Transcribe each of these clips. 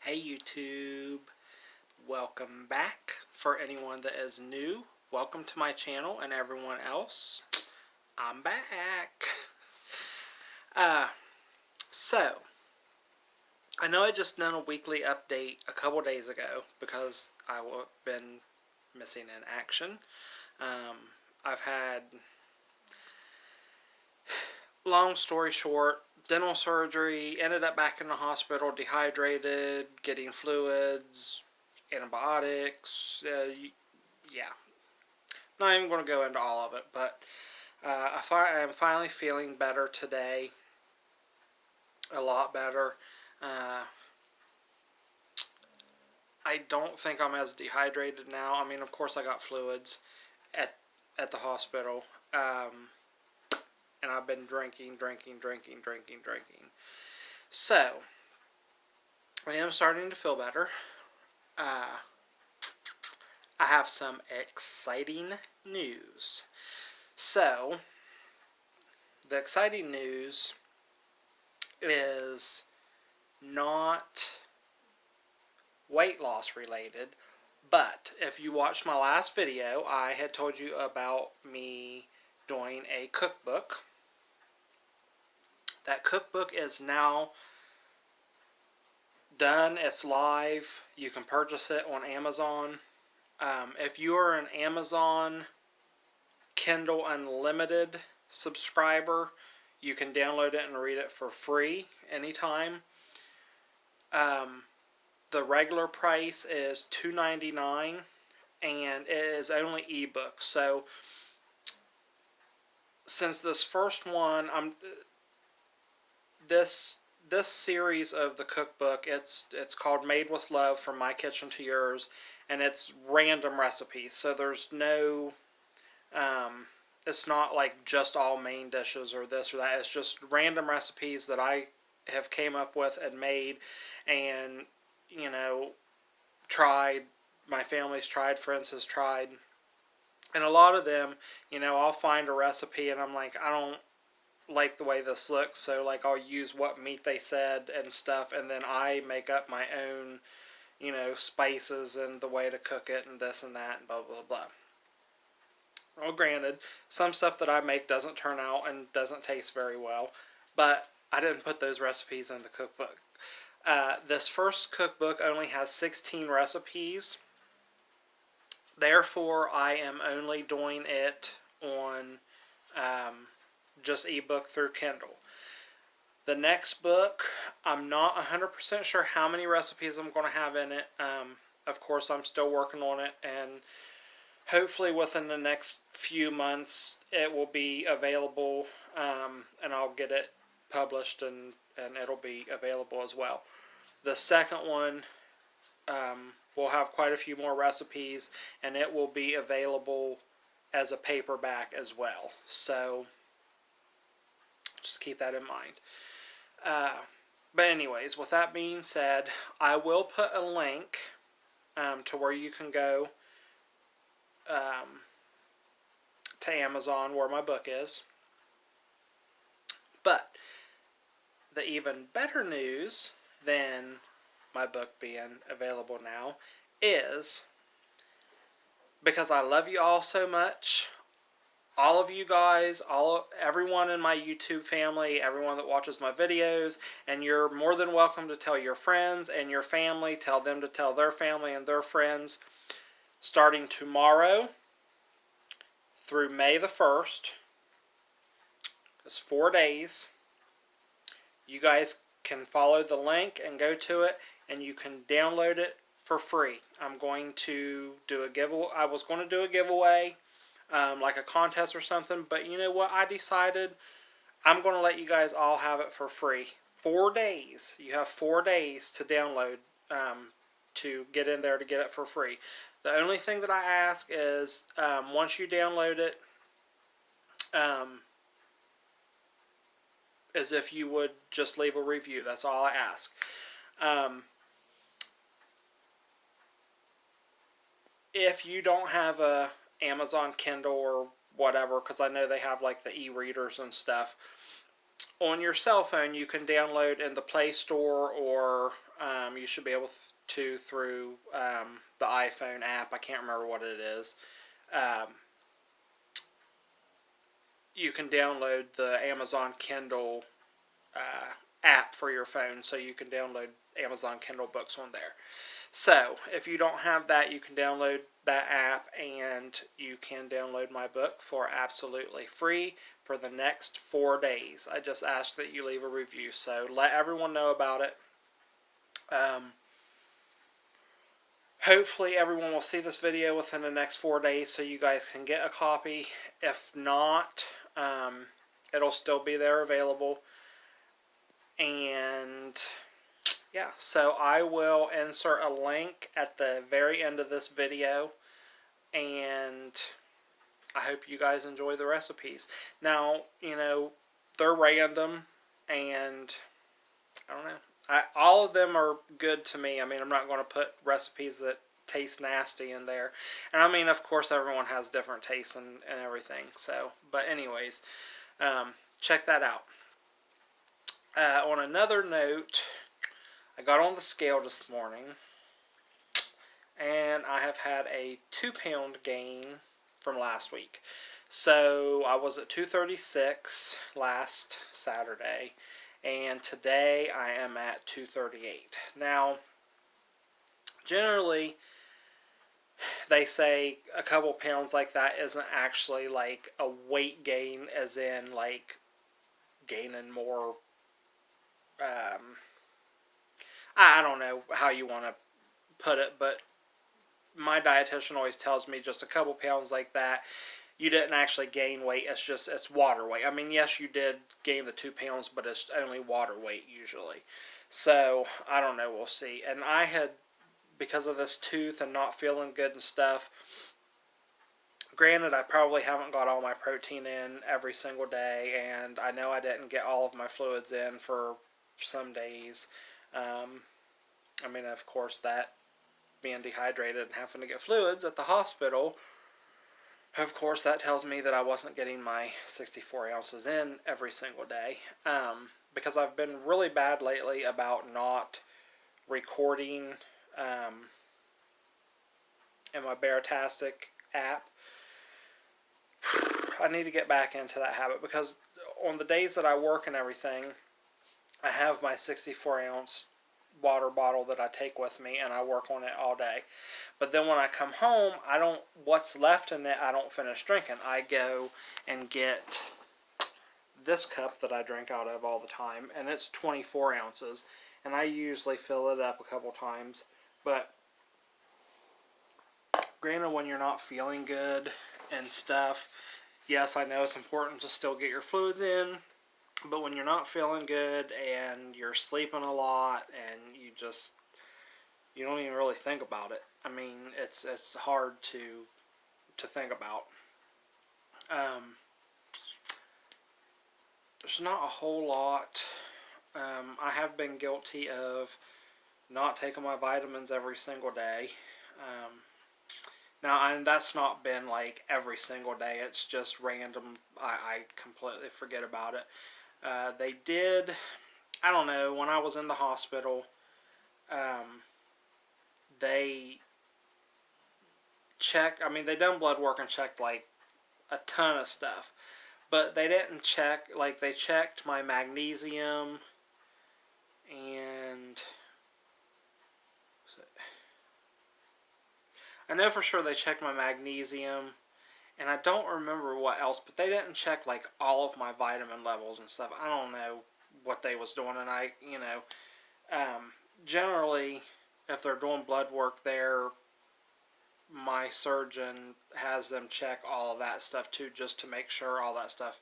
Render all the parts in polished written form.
Hey YouTube, welcome back. For anyone that is new, welcome to my channel, and everyone else, I'm back. So, I know I just done a weekly update a couple days ago because I've been missing in action. I've had, long story short, dental surgery, ended up back in the hospital, dehydrated, getting fluids, antibiotics, yeah. Not even going to go into all of it, but I am finally feeling better today. A lot better. I don't think I'm as dehydrated now. I mean, of course I got fluids at the hospital. And I've been drinking. So, I am starting to feel better. I have some exciting news. So, the exciting news is not weight loss related, but if you watched my last video, I had told you about me doing a cookbook. That cookbook is now done. It's live. You can purchase it on Amazon. If you are an Amazon Kindle Unlimited subscriber, you can download it and read it for free anytime. The regular price is $2.99, and it is only ebook. So, since this first one, this series of the cookbook, it's called Made with Love, From My Kitchen to Yours, and it's random recipes. So there's no, it's not like just all main dishes or this or that. It's just random recipes that I have came up with and made, and tried. My family's tried, friends has tried, and a lot of them, I'll find a recipe and I'm like, I don't like the way this looks, so like I'll use what meat they said and stuff, and then I make up my own, spices and the way to cook it and this and that and blah blah blah. Well, granted, some stuff that I make doesn't turn out and doesn't taste very well, but I didn't put those recipes in the cookbook. This first cookbook only has 16 recipes. Therefore, I am only doing it on just ebook through Kindle. The next book, I'm not 100% sure how many recipes I'm going to have in it. Of course, I'm still working on it, and hopefully within the next few months it will be available, and I'll get it published, and it'll be available as well. The second one will have quite a few more recipes, and it will be available as a paperback as well. So just keep that in mind. But anyways, with that being said, I will put a link to where you can go to Amazon, where my book is. But the even better news than my book being available now is, because I love you all so much, all of you guys, everyone in my YouTube family, everyone that watches my videos, and you're more than welcome to tell your friends and your family, tell them to tell their family and their friends. Starting tomorrow through May the 1st, it's 4 days, you guys can follow the link and go to it, and you can download it for free. I'm going to do a giveaway. I was going to do a giveaway, like a contest or something, but you know what? I decided I'm going to let you guys all have it for free. 4 days. You have 4 days to download, to get in there to get it for free. The only thing that I ask is, once you download it, is if you would just leave a review. That's all I ask. If you don't have a Amazon Kindle or whatever, because I know they have like the e-readers and stuff, on your cell phone, you can download in the Play Store, or you should be able to through the iPhone app. I can't remember what it is. Um, you can download the Amazon Kindle app for your phone, so you can download Amazon Kindle books on there. So, if you don't have that, you can download that app, and you can download my book for absolutely free for the next 4 days. I just ask that you leave a review, so let everyone know about it. Hopefully everyone will see this video within the next 4 days so you guys can get a copy. If not, it'll still be there available. And yeah, so I will insert a link at the very end of this video, and I hope you guys enjoy the recipes. Now, they're random, and I don't know. All of them are good to me. I mean, I'm not going to put recipes that taste nasty in there. And I mean, of course, everyone has different tastes and everything. So, but anyways, check that out. On another note, I got on the scale this morning, and I have had a 2-pound gain from last week. So I was at 236 last Saturday, and today I am at 238. Now, generally, they say a couple pounds like that isn't actually like a weight gain, as in like gaining more. I don't know how you want to put it, but my dietitian always tells me just a couple pounds like that, you didn't actually gain weight. It's water weight. I mean, yes, you did gain the 2 pounds, but it's only water weight usually. So I don't know. We'll see. And I had, because of this tooth and not feeling good and stuff. Granted, I probably haven't got all my protein in every single day, and I know I didn't get all of my fluids in for some days. I mean, of course, that being dehydrated and having to get fluids at the hospital, of course, that tells me that I wasn't getting my 64 ounces in every single day. Because I've been really bad lately about not recording in my Beartastic app. I need to get back into that habit, because on the days that I work and everything, I have my 64 ounce water bottle that I take with me, and I work on it all day. But then when I come home, what's left in it, I don't finish drinking. I go and get this cup that I drink out of all the time, and it's 24 ounces, and I usually fill it up a couple times. But granted, when you're not feeling good and stuff, yes, I know it's important to still get your fluids in, but when you're not feeling good and you're sleeping a lot and you don't even really think about it. I mean, it's hard to think about. There's not a whole lot. I have been guilty of not taking my vitamins every single day. Now, and that's not been like every single day. It's just random. I completely forget about it. They did, I don't know, when I was in the hospital, they checked, I mean, they done blood work and checked like a ton of stuff. But they didn't check, like they checked my magnesium and I know for sure they checked my magnesium, and I don't remember what else, but they didn't check like all of my vitamin levels and stuff. I don't know what they was doing, and generally, if they're doing blood work there, my surgeon has them check all of that stuff too, just to make sure all that stuff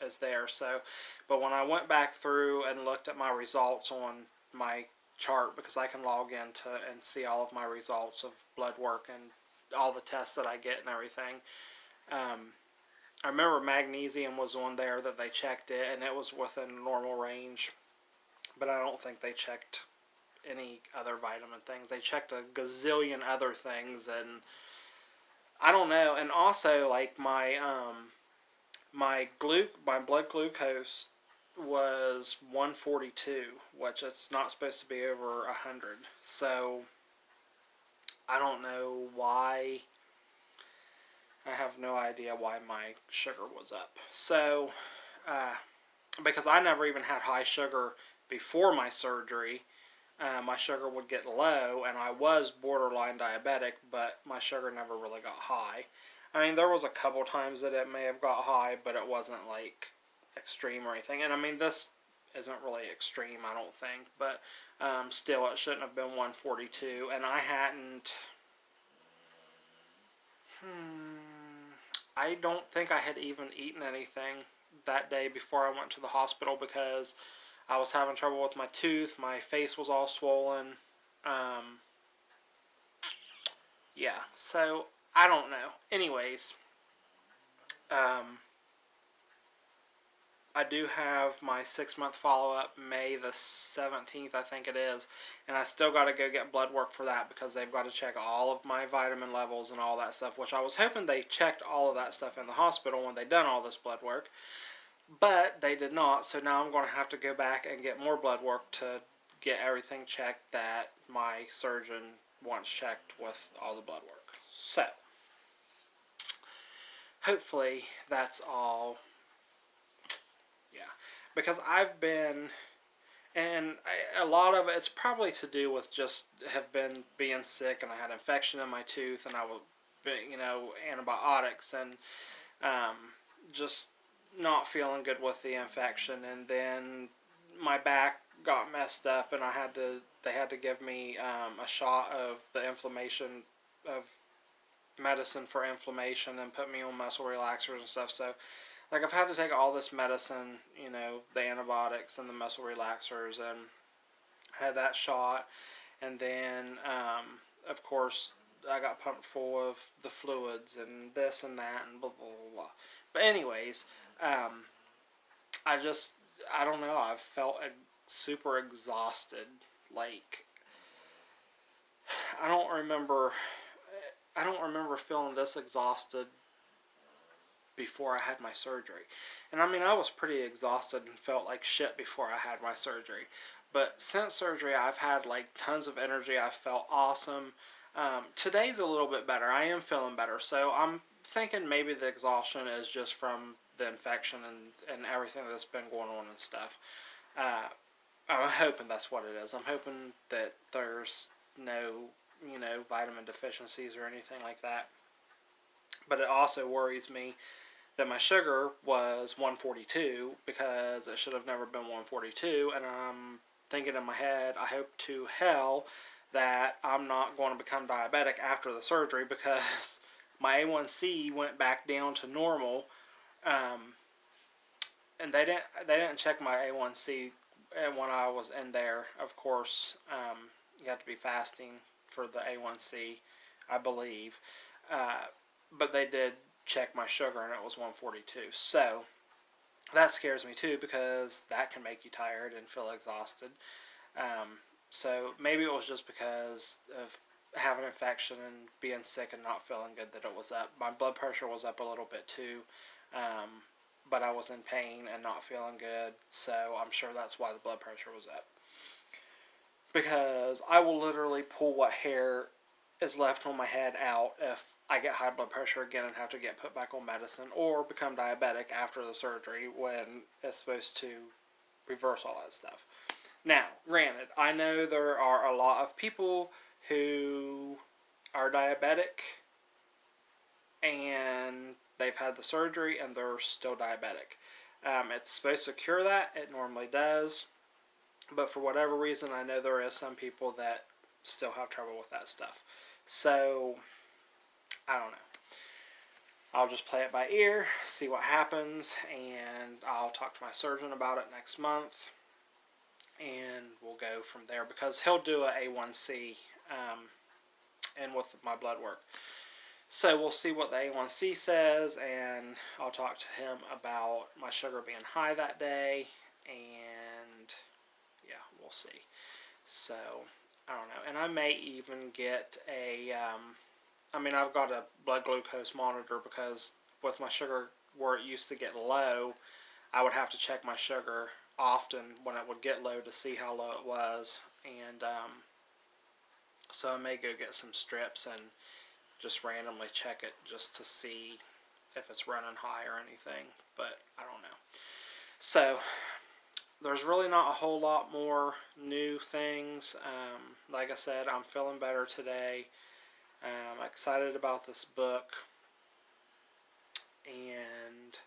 is there. So, but when I went back through and looked at my results on my chart, because I can log in and see all of my results of blood work and all the tests that I get and everything. I remember magnesium was on there that they checked it, and it was within normal range, but I don't think they checked any other vitamin things. They checked a gazillion other things, and I don't know. And also, like my blood glucose was 142, which it's not supposed to be over 100. So I don't know why. I have no idea why my sugar was up. So, because I never even had high sugar before my surgery, my sugar would get low, and I was borderline diabetic, but my sugar never really got high. I mean, there was a couple times that it may have got high, but it wasn't like extreme or anything. And I mean, this isn't really extreme, I don't think, but still, it shouldn't have been 142. And I hadn't. I don't think I had even eaten anything that day before I went to the hospital because I was having trouble with my tooth. My face was all swollen. Um, yeah, so I don't know. Anyways, um, I do have my 6-month follow-up May the 17th, I think it is, and I still got to go get blood work for that because they've got to check all of my vitamin levels and all that stuff, which I was hoping they checked all of that stuff in the hospital when they done all this blood work, but they did not, so now I'm going to have to go back and get more blood work to get everything checked that my surgeon wants checked with all the blood work. So, hopefully that's all. Yeah, because I've been, and a lot of it's probably to do with just have been being sick, and I had infection in my tooth, and I was, antibiotics, and um, just not feeling good with the infection, and then my back got messed up, and they had to give me a shot of the inflammation of medicine for inflammation and put me on muscle relaxers and stuff. So like I've had to take all this medicine, the antibiotics and the muscle relaxers, and had that shot, and then of course I got pumped full of the fluids and this and that and blah blah blah. Blah. But anyways, I just I don't know. I've felt super exhausted. Like I don't remember. I don't remember feeling this exhausted before I had my surgery. And I mean, I was pretty exhausted and felt like shit before I had my surgery. But since surgery, I've had like tons of energy. I felt awesome. Today's a little bit better. I am feeling better. So I'm thinking maybe the exhaustion is just from the infection and everything that's been going on and stuff. Uh, I'm hoping that's what it is. I'm hoping that there's no, vitamin deficiencies or anything like that. But it also worries me that my sugar was 142 because it should have never been 142, and I'm thinking in my head, I hope to hell that I'm not going to become diabetic after the surgery because my A1C went back down to normal, and they didn't check my A1C when I was in there. Of course, you have to be fasting for the A1C, I believe, but they did check my sugar and it was 142. So that scares me too because that can make you tired and feel exhausted. So maybe it was just because of having an infection and being sick and not feeling good that it was up. My blood pressure was up a little bit too, but I was in pain and not feeling good, so I'm sure that's why the blood pressure was up. Because I will literally pull what hair is left on my head out if I get high blood pressure again and have to get put back on medicine or become diabetic after the surgery when it's supposed to reverse all that stuff. Now, granted, I know there are a lot of people who are diabetic and they've had the surgery and they're still diabetic. It's supposed to cure that. It normally does. But for whatever reason, I know there is some people that still have trouble with that stuff. So, I don't know. I'll just play it by ear, see what happens, and I'll talk to my surgeon about it next month, and we'll go from there because he'll do a A1C and with my blood work. So we'll see what the A1C says, and I'll talk to him about my sugar being high that day, and yeah, we'll see. So, I don't know. And I may even get I've got a blood glucose monitor because with my sugar where it used to get low, I would have to check my sugar often when it would get low to see how low it was. And so I may go get some strips and just randomly check it just to see if it's running high or anything. But I don't know. So there's really not a whole lot more new things. Like I said, I'm feeling better today. I'm excited about this book. And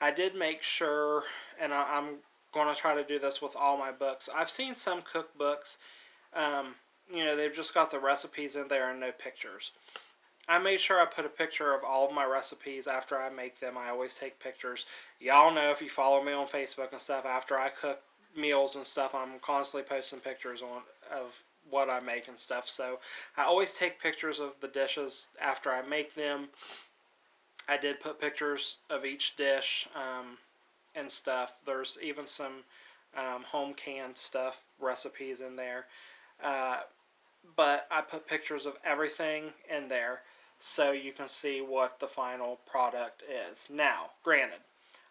I did make sure, and I'm going to try to do this with all my books. I've seen some cookbooks, they've just got the recipes in there and no pictures. I made sure I put a picture of all of my recipes after I make them. I always take pictures. Y'all know if you follow me on Facebook and stuff, after I cook meals and stuff, I'm constantly posting pictures of what I make and stuff. So I always take pictures of the dishes after I make them. I did put pictures of each dish and stuff. There's even some home canned stuff, recipes in there. But I put pictures of everything in there so you can see what the final product is. Now, granted,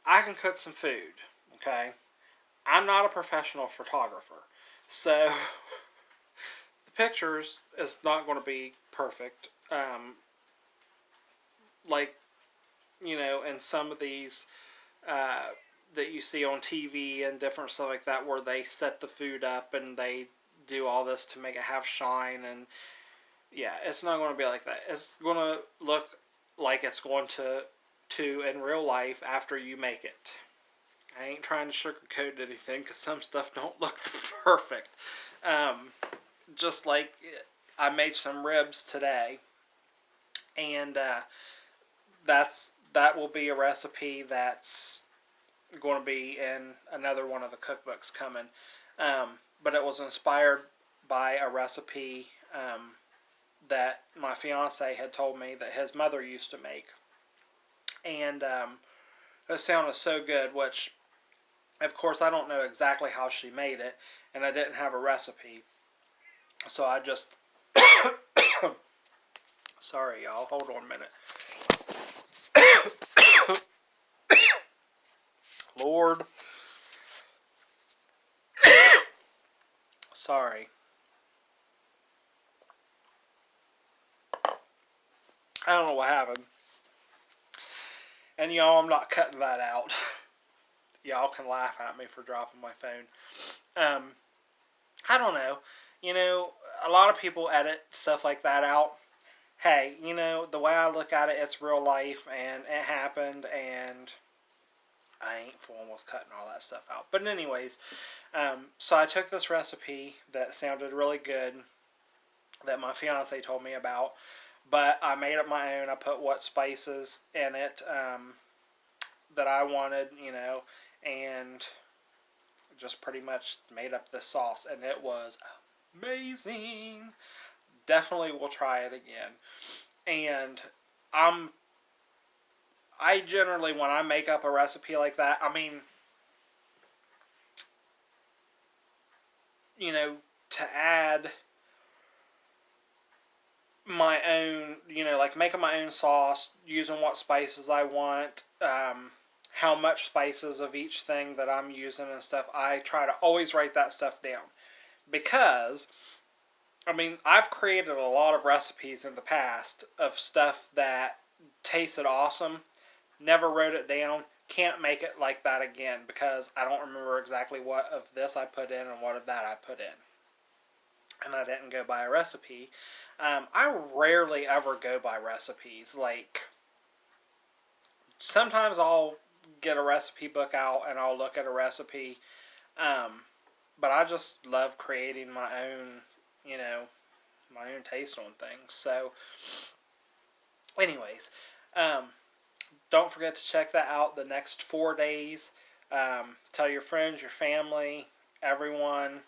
I can cook some food, okay? I'm not a professional photographer, so the pictures is not going to be perfect. In some of these that you see on TV and different stuff like that, where they set the food up and they do all this to make it have shine, and yeah, it's not going to be like that. It's going to look like it's going to in real life after you make it. I ain't trying to sugarcoat anything because some stuff don't look perfect. Just like I made some ribs today, and that will be a recipe that's going to be in another one of the cookbooks coming. But it was inspired by a recipe that my fiance had told me that his mother used to make. And it sounded so good, which, of course, I don't know exactly how she made it, and I didn't have a recipe. So I just... Sorry, y'all. Hold on a minute. Lord. Sorry. I don't know what happened. And y'all, I'm not cutting that out. Y'all can laugh at me for dropping my phone. I don't know. A lot of people edit stuff like that out. Hey, the way I look at it, it's real life, and it happened, and I ain't fooling with cutting all that stuff out. But anyways, so I took this recipe that sounded really good that my fiance told me about, but I made up my own. I put what spices in it that I wanted, and just pretty much made up this sauce, and it was amazing. Definitely will try it again. And I generally, when I make up a recipe like that, to add my own, like making my own sauce, using what spices I want, how much spices of each thing that I'm using and stuff, I try to always write that stuff down. Because, I've created a lot of recipes in the past of stuff that tasted awesome, never wrote it down, can't make it like that again because I don't remember exactly what of this I put in and what of that I put in. And I didn't go by a recipe. I rarely ever go by recipes. Like, sometimes I'll get a recipe book out and I'll look at a recipe. But I just love creating my own, my own taste on things. So, anyways, don't forget to check that out the next 4 days. Tell your friends, your family, everyone.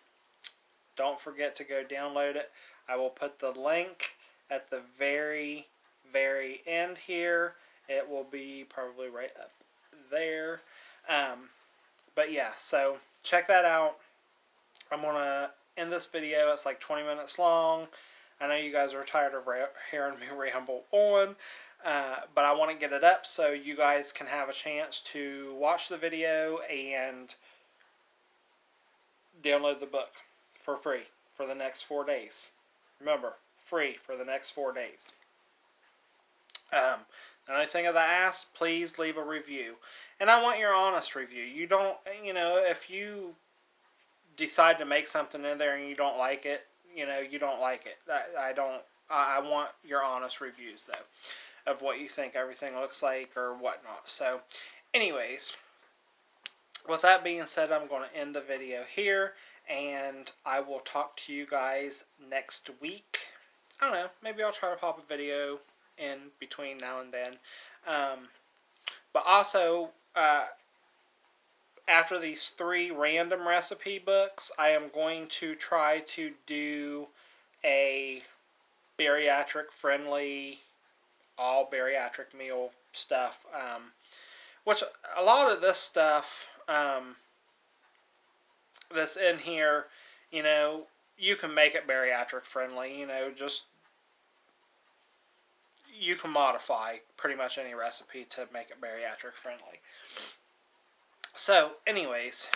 Don't forget to go download it. I will put the link at the very, very end here. It will be probably right up there. But yeah, so check that out. I'm going to end this video. It's like 20 minutes long. I know you guys are tired of hearing me ramble on. But I want to get it up so you guys can have a chance to watch the video and download the book for free for the next 4 days. Remember, free for the next 4 days. The only thing that I ask, please leave a review. And I want your honest review. You don't, if you decide to make something in there and you don't like it, you don't like it. I want your honest reviews, though, of what you think everything looks like or whatnot. So, anyways, with that being said, I'm going to end the video here, and I will talk to you guys next week. I don't know, maybe I'll try to pop a video in between now and then. But also, after these 3 random recipe books, I am going to try to do a bariatric friendly, all bariatric meal stuff. Which a lot of this stuff that's in here, you can make it bariatric friendly. Just you can modify pretty much any recipe to make it bariatric friendly. So, anyways,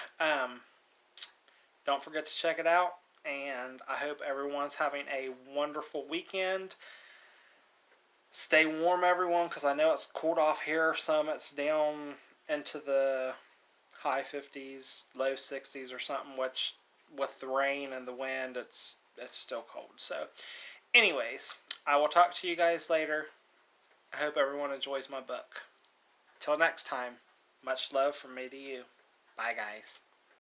don't forget to check it out, and I hope everyone's having a wonderful weekend. Stay warm, everyone, because I know it's cooled off here some. It's down into the high 50s, low 60s or something, which with the rain and the wind, it's still cold. So, anyways, I will talk to you guys later. I hope everyone enjoys my book. Till next time, much love from me to you. Bye, guys.